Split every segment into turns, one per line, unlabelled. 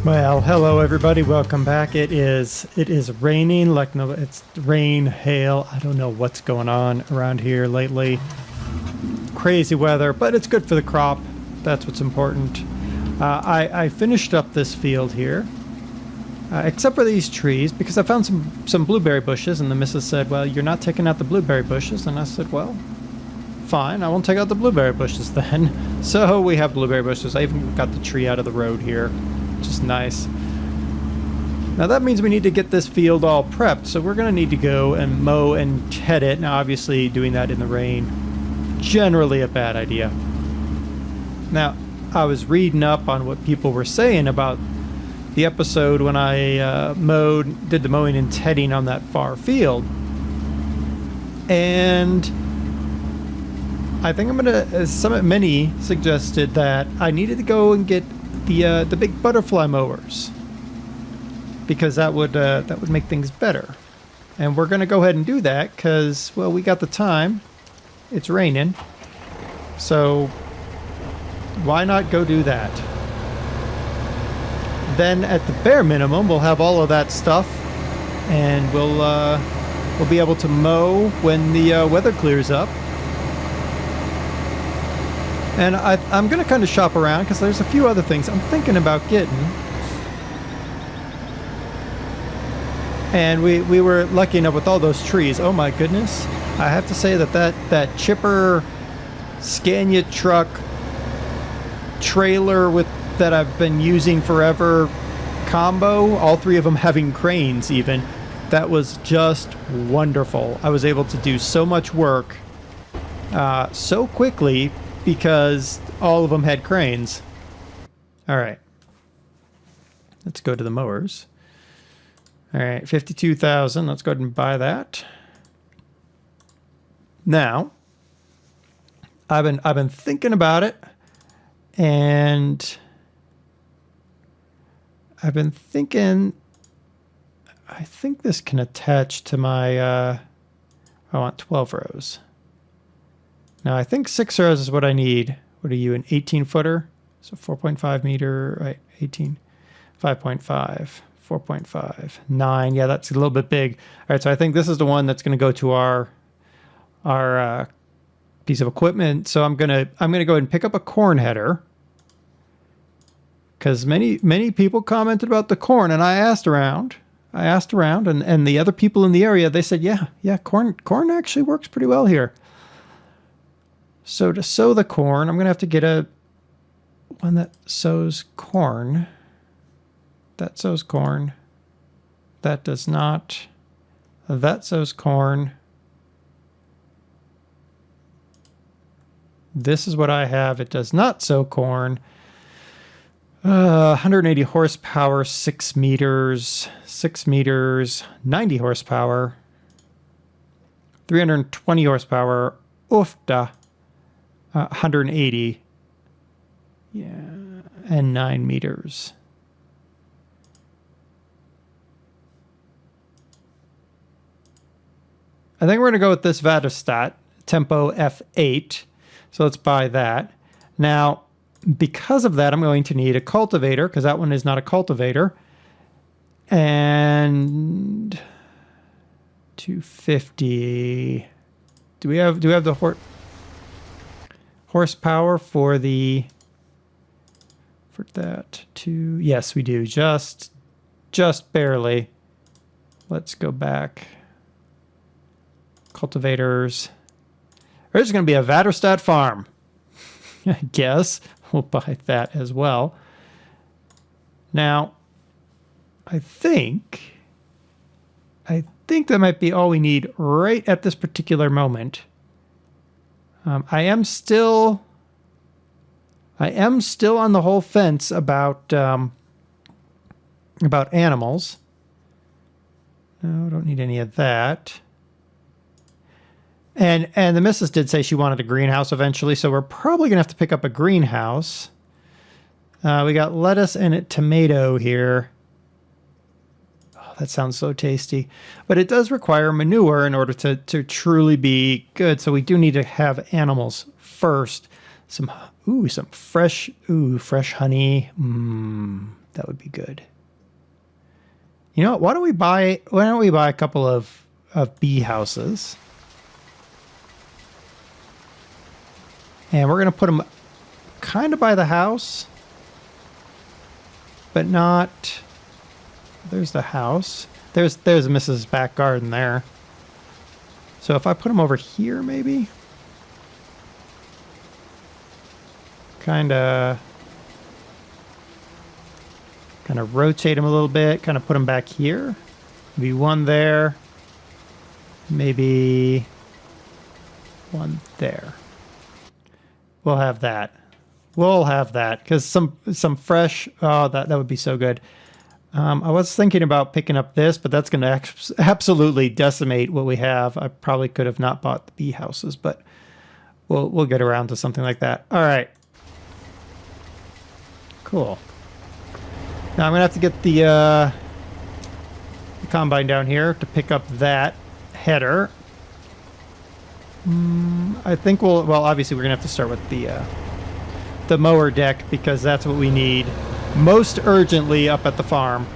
Well, hello everybody. Welcome back. It is raining like no, it's rain, hail. I don't know what's going on around here lately. Crazy weather, but it's good for the crop. That's what's important. I finished up this field here, except for these trees, because I found some blueberry bushes, and the missus said, "Well, you're not taking out the blueberry bushes," and I said, "Well, fine. I won't take out the blueberry bushes then." So we have blueberry bushes. I even got the tree out of the road here. Just nice. Now that means we need to get this field all prepped, so we're going to need to go and mow and head it. Now obviously doing that in the rain, generally a bad idea. Now I was reading up on what people were saying about the episode when I did the mowing and tedding on that far field, and I think I'm gonna. Many suggested that I needed to go and get the big butterfly mowers, because that would make things better. And we're gonna go ahead and do that because, well, we got the time. It's raining, so why not go do that? Then at the bare minimum, we'll have all of that stuff, and we'll be able to mow when the weather clears up. And I'm going to kind of shop around because there's a few other things I'm thinking about getting. And we were lucky enough with all those trees. Oh my goodness. I have to say that chipper Scania truck trailer that I've been using forever combo, all three of them having cranes even, that was just wonderful. I was able to do so much work so quickly, because all of them had cranes. All right. Let's go to the mowers. All right, 52,000. Let's go ahead and buy that. Now, I've been thinking about it, and I've been thinking, I think this can attach to my I want 12 rows. Now, I think 6 rows is what I need. What are you, an 18-footer? So 4.5 meter, right, 18, 5.5, 4.5, 9. Yeah, that's a little bit big. All right, so I think this is the one that's going to go to our piece of equipment. So I'm gonna go ahead and pick up a corn header, because many people commented about the corn, and I asked around, and the other people in the area, they said, yeah, corn actually works pretty well here. So to sow the corn, I'm going to have to get one that sows corn. That sows corn. That does not. That sows corn. This is what I have. It does not sow corn. 180 horsepower, 6 meters, 90 horsepower, 320 horsepower, oofda. 180, yeah, and 9 meters. I think we're going to go with this Vaterstadt Tempo F8. So let's buy that. Now, because of that, I'm going to need a cultivator, because that one is not a cultivator. And 250. Do we have the horsepower for that too? Yes, we do. Just barely. Let's go back. Cultivators. There's going to be a Vaterstadt farm. I guess we'll buy that as well. Now, I think that might be all we need right at this particular moment. I am still on the whole fence about animals. No, I don't need any of that. And the missus did say she wanted a greenhouse eventually, so we're probably gonna have to pick up a greenhouse. We got lettuce and a tomato here. Oh, that sounds so tasty. But it does require manure in order to truly be good. So we do need to have animals first. Some fresh honey. That would be good. You know what? Why don't we buy a couple of bee houses? And we're going to put them kind of by the house, but not... There's the house. There's Mrs. Back Garden there. So if I put them over here, maybe? Kind of rotate them a little bit, kind of put them back here. Maybe one there. Maybe one there. We'll have that. We'll have that because some fresh. Oh, that would be so good. I was thinking about picking up this, but that's going to absolutely decimate what we have. I probably could have not bought the bee houses, but we'll get around to something like that. All right. Cool. Now I'm going to have to get the combine down here to pick up that header. I think well, obviously we're going to have to start with the mower deck because that's what we need most urgently up at the farm.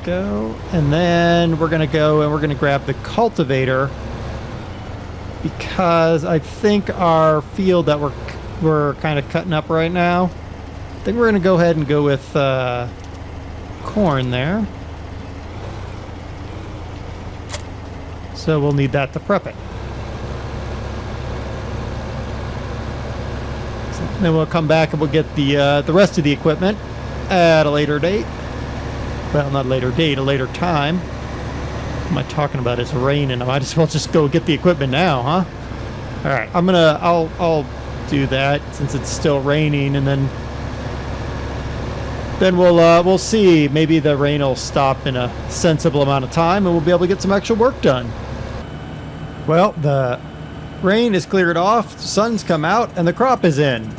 Go, and then we're going to go and we're going to grab the cultivator because I think our field that we're kind of cutting up right now, I think we're going to go ahead and go with corn there. So we'll need that to prep it. So then we'll come back and we'll get the rest of the equipment at a later date. Well, not a later date, a later time. What am I talking about? It's raining. I might as well just go get the equipment now, huh? All right, I'll do that since it's still raining, and then we'll see. Maybe the rain will stop in a sensible amount of time, and we'll be able to get some actual work done. Well, the rain is cleared off, the sun's come out, and the crop is in.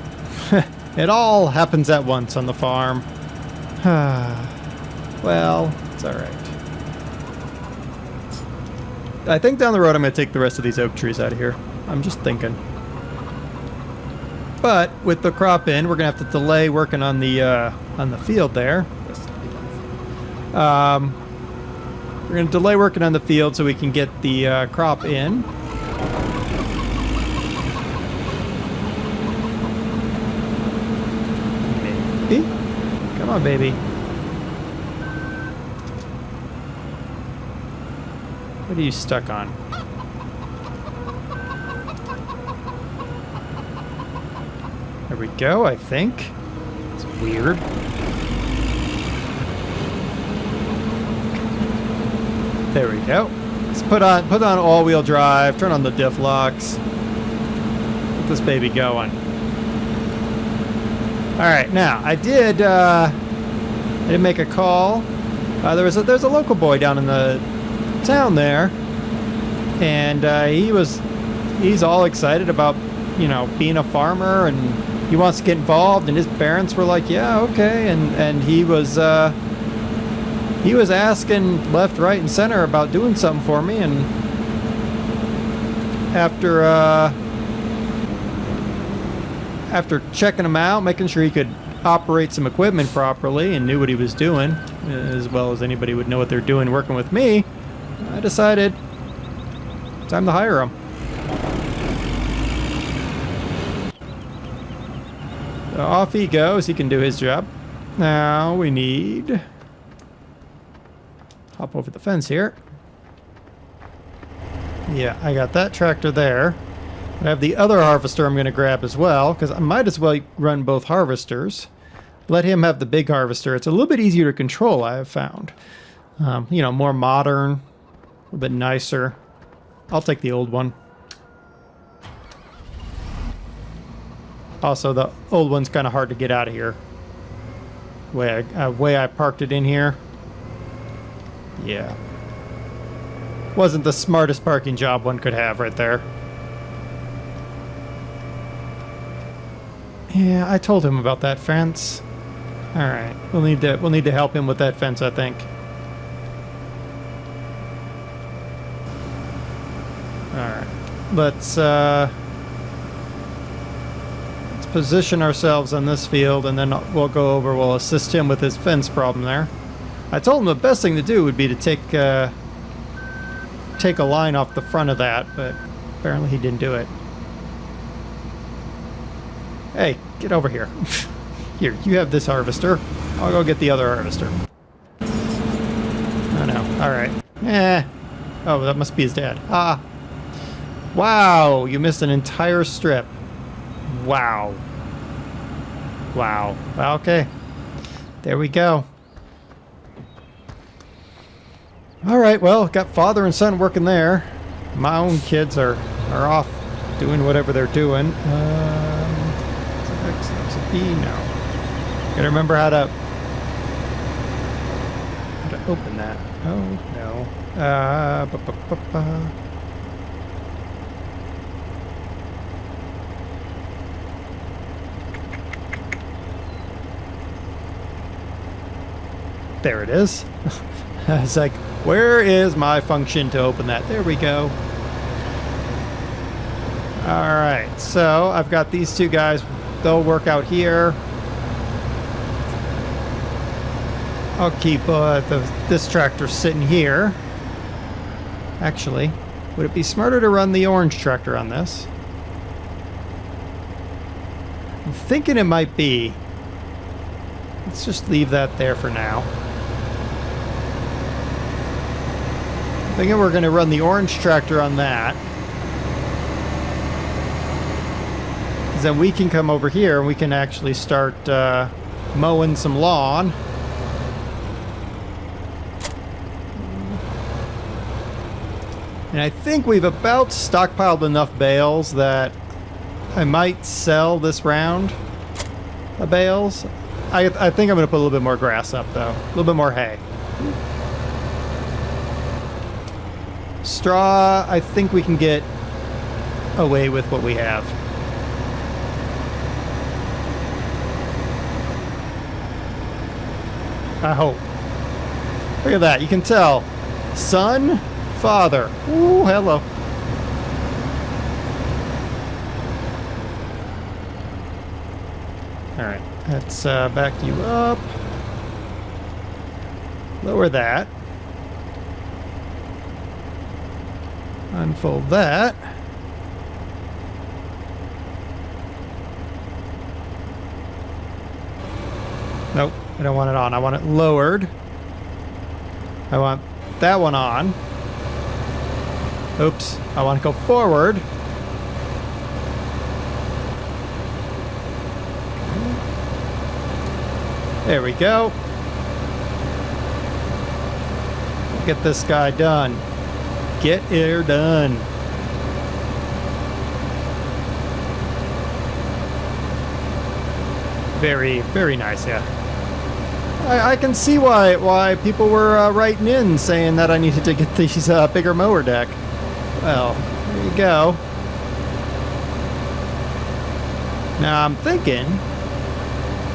It all happens at once on the farm. Well, it's all right. I think down the road I'm going to take the rest of these oak trees out of here. I'm just thinking. But with the crop in, we're going to have to delay working on the field there. We're going to delay working on the field so we can get the crop in. Baby? Come on, baby. What are you stuck on? There we go, I think. It's weird. There we go. Let's put on all-wheel drive, turn on the diff locks. Get this baby going. Alright, now I did make a call. There's a local boy down in the town there, and he's all excited about, you know, being a farmer, and he wants to get involved, and his parents were like, yeah, okay, and he was asking left, right, and center about doing something for me, and after checking him out, making sure he could operate some equipment properly and knew what he was doing, as well as anybody would know what they're doing working with me, I decided time to hire him. So off he goes. He can do his job. Now we need... hop over the fence here. Yeah, I got that tractor there. I have the other harvester I'm going to grab as well, because I might as well run both harvesters. Let him have the big harvester. It's a little bit easier to control, I have found. You know, more modern, a little bit nicer. I'll take the old one. Also, the old one's kind of hard to get out of here. Way I parked it in here. Yeah. Wasn't the smartest parking job one could have right there. Yeah, I told him about that fence. All right, we'll need to help him with that fence, I think. All right, let's position ourselves on this field, and then we'll go over, we'll assist him with his fence problem there. I told him the best thing to do would be to take a line off the front of that, but apparently he didn't do it. Hey, get over here. Here, you have this harvester. I'll go get the other harvester. Oh no, alright. Oh, that must be his dad. Ah. Wow, you missed an entire strip. Wow. Wow. Okay. There we go. Alright, well, got father and son working there. My own kids are off doing whatever they're doing. It's an X, it's a B now. Gotta remember how to open that. Oh, no. There it is. I was like, where is my function to open that? There we go. Alright, so I've got these two guys. They'll work out here. I'll keep this tractor sitting here. Actually, would it be smarter to run the orange tractor on this? I'm thinking it might be. Let's just leave that there for now. I'm thinking we're going to run the orange tractor on that. Then we can come over here and we can actually start mowing some lawn. And I think we've about stockpiled enough bales that I might sell this round of bales. I think I'm going to put a little bit more grass up, though. A little bit more hay. Straw, I think we can get away with what we have. I hope. Look at that. You can tell. Son, father. Ooh, hello. Alright. Let's back you up. Lower that. Unfold that. Nope, I don't want it on. I want it lowered. I want that one on. Oops, I want to go forward. There we go. Get this guy done. Get her done. Very, very nice, yeah. I can see why people were writing in saying that I needed to get these bigger mower deck. Well, there you go. Now I'm thinking,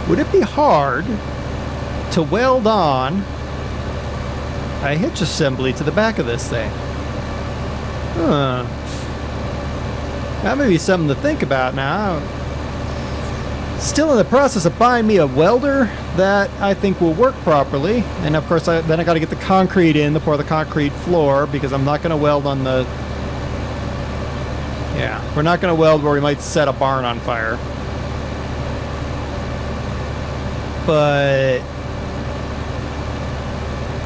would it be hard to weld on a hitch assembly to the back of this thing? Huh. That may be something to think about now. Still in the process of buying me a welder that I think will work properly. And of course, then I got to get the concrete in to pour the concrete floor, because I'm not going to weld on the... Yeah, we're not going to weld where we might set a barn on fire. But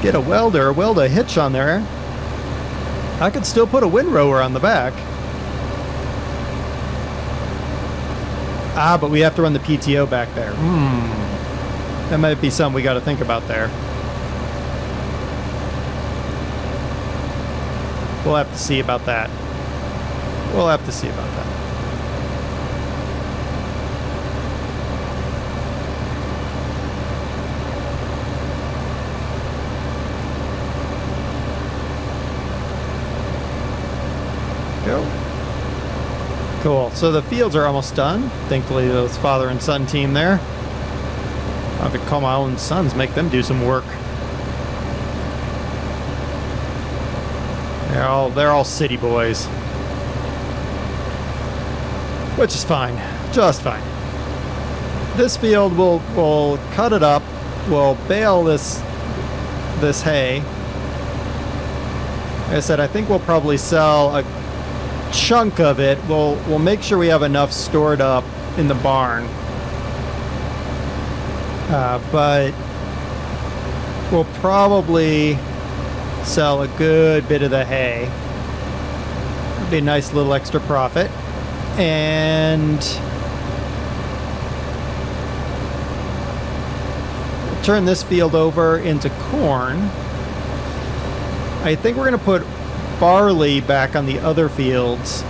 get a welder, weld a hitch on there. I could still put a windrower on the back. Ah, but we have to run the PTO back there. That might be something we got to think about there. We'll have to see about that. We'll have to see about that. Go. Cool. So the fields are almost done. Thankfully, those father and son team there. I have to call my own sons, make them do some work. They're all city boys, which is fine, just fine. this field, we'll cut it up. We'll bale this hay. Like I said, I think we'll probably sell a chunk of it. We'll make sure we have enough stored up in the barn. But we'll probably sell a good bit of the hay. It'll be a nice little extra profit. And we'll turn this field over into corn. I think we're going to put barley back on the other fields.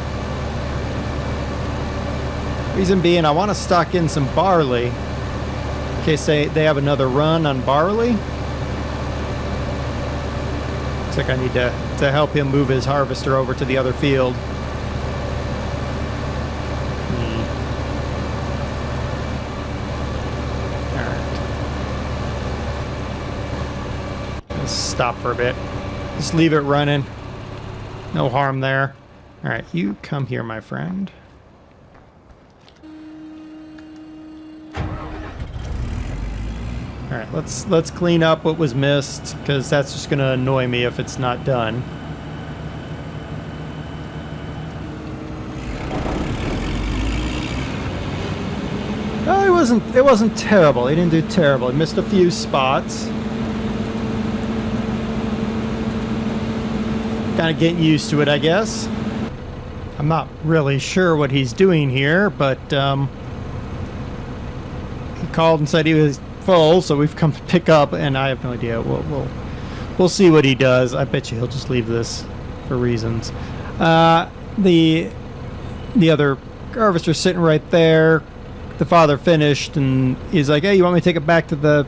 Reason being, I want to stock in some barley in case they have another run on barley. Looks like I need to help him move his harvester over to the other field. Let's stop for a bit. Just leave it running. No harm there. All right, you come here, my friend. All right, let's clean up what was missed, because that's just going to annoy me if it's not done. Oh, it wasn't terrible. He didn't do terrible. He missed a few spots. Kind of getting used to it, I guess. I'm not really sure what he's doing here, but he called and said he was full, so we've come to pick up, and I have no idea. We'll see what he does. I bet you he'll just leave this for reasons. The other harvester's sitting right there. The father finished, and he's like, "Hey, you want me to take it back to the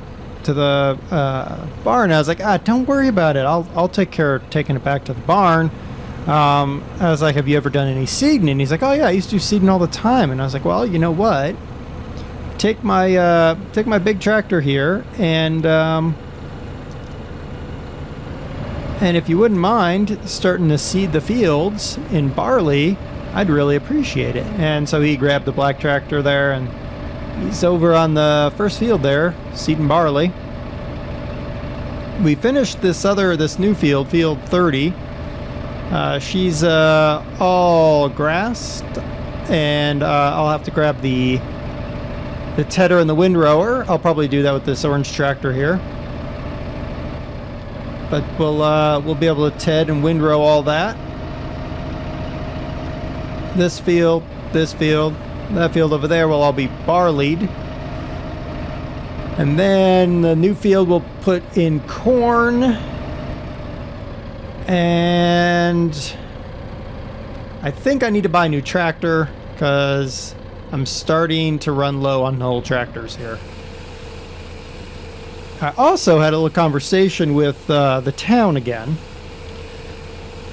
barn?" I was like, don't worry about it. I'll take care of taking it back to the barn. I was like, have you ever done any seeding? And he's like, oh yeah, I used to do seeding all the time. And I was like, well, you know what? Take my big tractor here, and if you wouldn't mind starting to seed the fields in barley, I'd really appreciate it. And so he grabbed the black tractor there, and he's over on the first field there, seeding barley. We finished this new field, field 30. She's all grassed, and I'll have to grab the tedder and the windrower. I'll probably do that with this orange tractor here. But we'll be able to ted and windrow all that. This field, that field over there will all be barleyed. And then the new field will put in corn. And I think I need to buy a new tractor because I'm starting to run low on old tractors here. I also had a little conversation with the town again.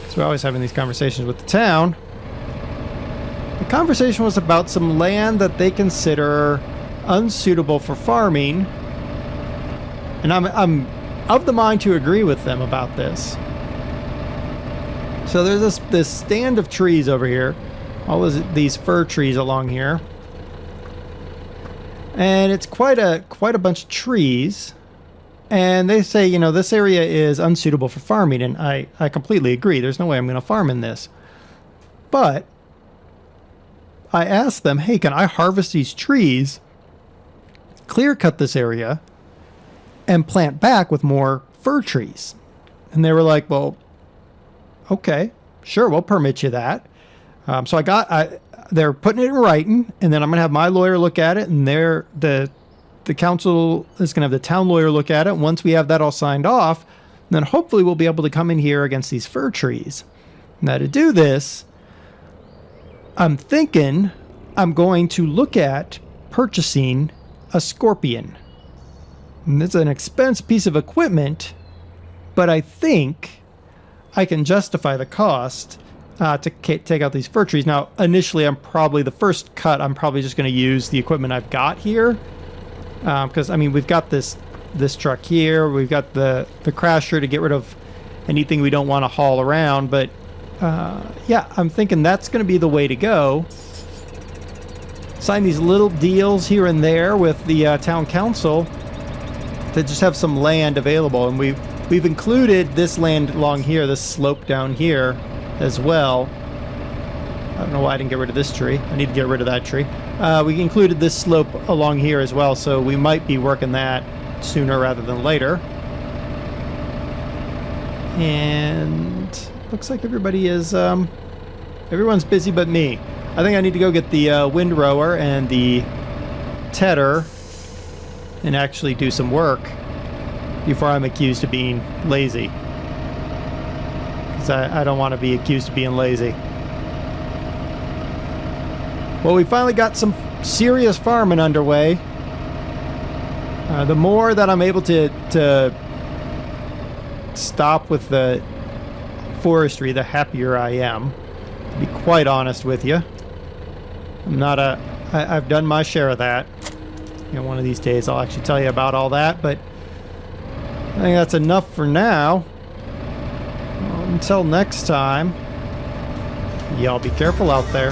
So we're always having these conversations with the town. The conversation was about some land that they consider unsuitable for farming, and I'm of the mind to agree with them about this. So there's this stand of trees over here, all these fir trees along here, and it's quite a bunch of trees. And they say, you know, this area is unsuitable for farming, and I completely agree. There's no way I'm going to farm in this. But I asked them, hey, can I harvest these trees, clear cut this area, and plant back with more fir trees? And they were like, well, okay, sure, we'll permit you that. So they're putting it in writing, and then I'm going to have my lawyer look at it, and the council is going to have the town lawyer look at it. Once we have that all signed off, then hopefully we'll be able to come in here against these fir trees. Now, to do this, I'm thinking I'm going to look at purchasing a Scorpion. And it's an expensive piece of equipment, but I think I can justify the cost to take out these fir trees. Now, initially, the first cut, I'm probably just going to use the equipment I've got here. Because, I mean, we've got this truck here. We've got the crasher to get rid of anything we don't want to haul around. But, yeah, I'm thinking that's going to be the way to go. sign these little deals here and there with the town council to just have some land available. And we've included this land along here, this slope down here as well. I don't know why I didn't get rid of this tree. I need to get rid of that tree. We included this slope along here as well, so we might be working that sooner rather than later. And looks like everybody is, everyone's busy but me. I think I need to go get the windrower and the tedder and actually do some work before I'm accused of being lazy. Because I don't want to be accused of being lazy. Well, we finally got some serious farming underway. The more that I'm able to stop with the forestry, the happier I am. To be quite honest with you, I've done my share of that. You know, one of these days I'll actually tell you about all that, but I think that's enough for now. Well, until next time, y'all be careful out there.